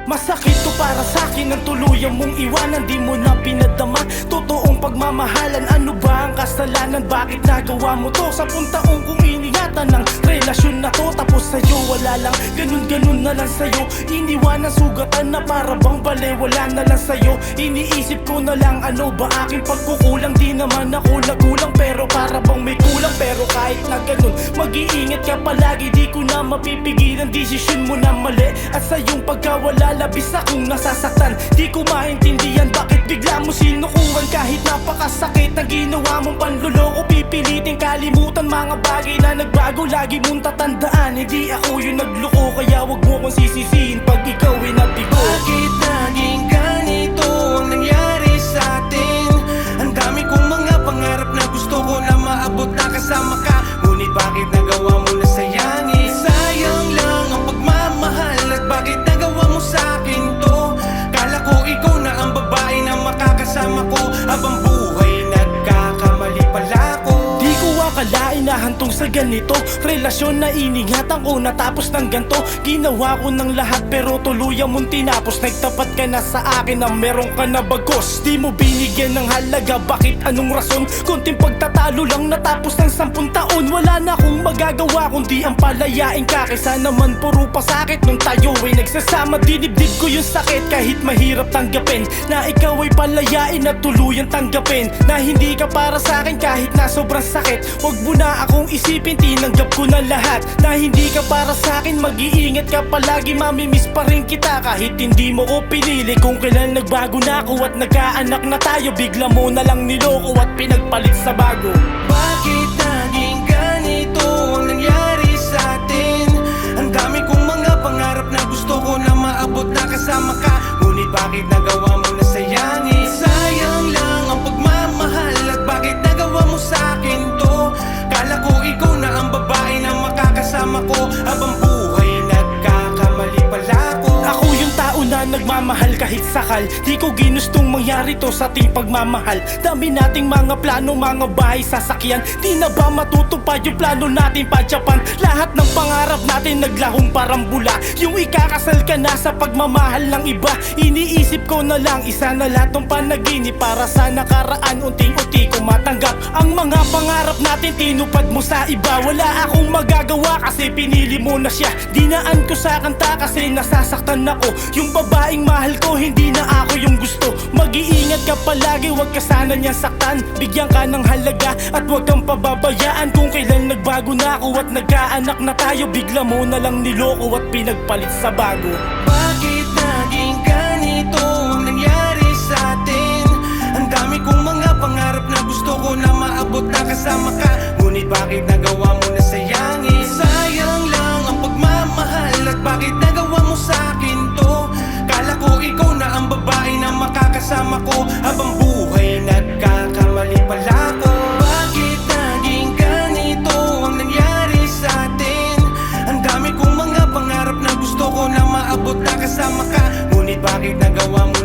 Masakit to para sa'kin ang tuluyan mong iwanan. Di mo na pinadama totoong pagmamahalan. Ano ba ang kasalanan? Bakit nagawa mo to? 10 taong kong iningatan ng relasyon na to, tapos sa'yo wala lang, ganun-ganun na lang sa'yo. Iniwanan sugatan na para bang balewala na lang sa'yo. Iniisip ko na lang ano ba aking pagkukulang. Di naman ako nagulang pero para bang may kulang. Pero kahit na ganun, mag-iingat ka palagi. Di ko na mapipigilan, desisyon mo na mali. At sa iyong pagkawala, labis akong nasasaktan. Di ko maintindihan bakit bigla mo sinukuhan. Kahit napakasakit ang ginawa mong panluloko, pipiliting kalimutan mga bagay na nagbago. Lagi mong tatandaan, hindi ako yung nagloko. Kaya wag mo kong sisisihin pag ikaw ay nabigo. Bakit naging ganito ang nangyari sa atin? Ang dami kong mga pangarap na gusto ko na maabot na kasama ka. Ngunit bakit nagawa mo na sayangin? Sayang lang ang pagmamahal. At bakit nagawa mo sa akin to? Kala ko ikaw na ang babae na makakasama ko habang buhay. Nagkakamali pala ako. Di ko akalain na hantong sa ganito relasyon na iningatan ko natapos ng ganto. Ginawa ko ng lahat pero tuluyan mong tinapos. Nagtapat ka na sa akin na meron ka na bagos. Di mo binigyan ng halaga, bakit anong rason? Konting pagtatalo lang natapos ng 10 taon. Wala na akong magagawa kundi ang palayain ka. Kaysa naman puro pasakit nung tayo ay nagsasama. Dinibdib ko yung sakit kahit mahirap tanggapin. Na ikaw ay palayain at tuluyan tanggapin. Na hindi ka para sa akin kahit na sobrang sakit. Wag mo na akong isipin, tinanggap ko na lahat. Na hindi ka para sa akin, mag-iingat ka palagi. Mamimiss pa rin kita kahit hindi mo ko pinili. Kung kailan nagbago na ako at nagkaanak na tayo, bigla mo na lang niloko at pinagpalit sa bago. Bakit naging ganito ang nangyari sa atin? Ang dami kong mga pangarap na gusto ko na maabot na kasama ka. Ngunit bakit nagawa mo na sayangin? Sayang lang ang pagmamahal. At bakit nagawa mo sa akin to? Kala ko ikaw na ang babae na makakasama ko habang buhay. Nagkakamali pala ako. Ako yung tao na nagmamahal kahit sakal. Di ko ginustong mangyari to sa ating pagmamahal. Dami nating mga plano, mga bahay, sasakyan. Di na ba matutupad yung plano natin pa Japan? Lahat ng pangarap natin naglahong parang bula. Yung ikakasal ka na sa pagmamahal ng iba. Iniisip ko na lang, isa na lahat ng panaginip. Para sa nakaraan, unting-unti ko matanggap. Ang mga pangarap natin tinupad mo sa iba. Wala akong magagawa kasi pinili mo na siya. Dinaan ko sa kanta kasi nasasaktan ako. Yung babaeng mahal ko, hindi na ako yung gusto. Mag-iingat ka palagi, wag ka sana niyang saktan. Bigyan ka ng halaga at wag kang pababayaan. Kung kailan nagbago na ako at nagkaanak na tayo, bigla mo na lang niloko at pinagpalit sa bago. Bakit naging ganito ang nangyari sa atin? Ang dami kong mga pangarap na gusto ko na maabot na kasama ka. Ngunit bakit nagawa mo na sayangin? Sayang lang ang pagmamahal. At bakit nagawa mo sa akin to? Kala ko ikaw na ang babae na makakasama ko habang buhay. Nagkakamali pala ako. Bakit naging ganito ang nangyari sa atin? Ang dami kong mga pangarap na gusto ko na maabot na kasama ka. Ngunit bakit nagawa mo